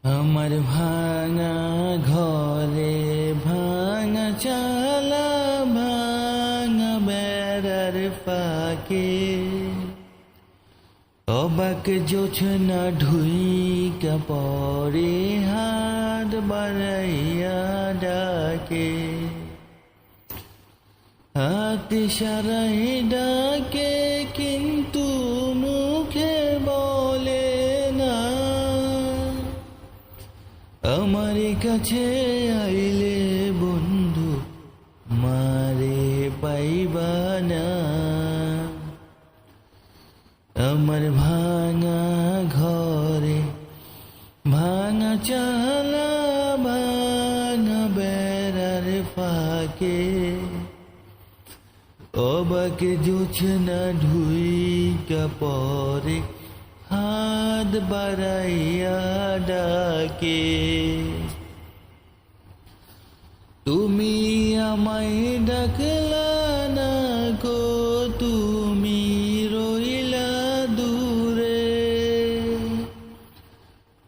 আমার ভাঙা ঘরে ভাঙা চালা ভাঙা বেড়ার ফাঁকে অবাক জোছনা ঢুইকা পরে হাত বাড়াইয়া ডাকে হাত সারাই ডাকে কিন্তু মুখে বলে না আমার কাছে আইলে বন্ধু মারে পাইবা না আমার ভাঙা ঘরে ভাঙা চালা ভাঙা বেড়ার ফাঁকে অবাক জোছনা ঢুইকা পরে হাত বাড়াইয়া ডাকে তুমি আমায় ডাকলা না গো তুমি রইলা দূরে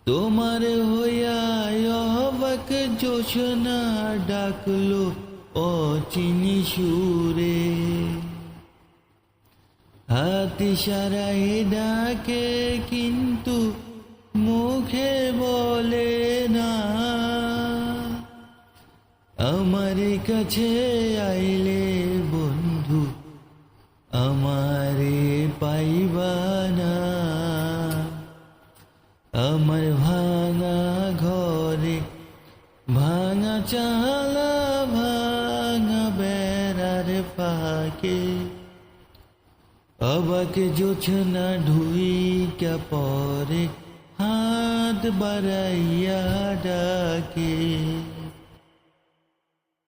তোমার হইয়া অবাক জোছনা ডাকলো অচিনি সুরে হাতি সারাই ডাকে কিন্তু মুখে বলে না আমার কাছে আইলে বন্ধু আমারে পাইবা না আমার ভাঙা ঘরে ভাঙা চালা ভাঙা বেড়ার ফাঁকে অবাক জোছনা ঢুইকা পরে হাত বাড়াইয়া ডাকে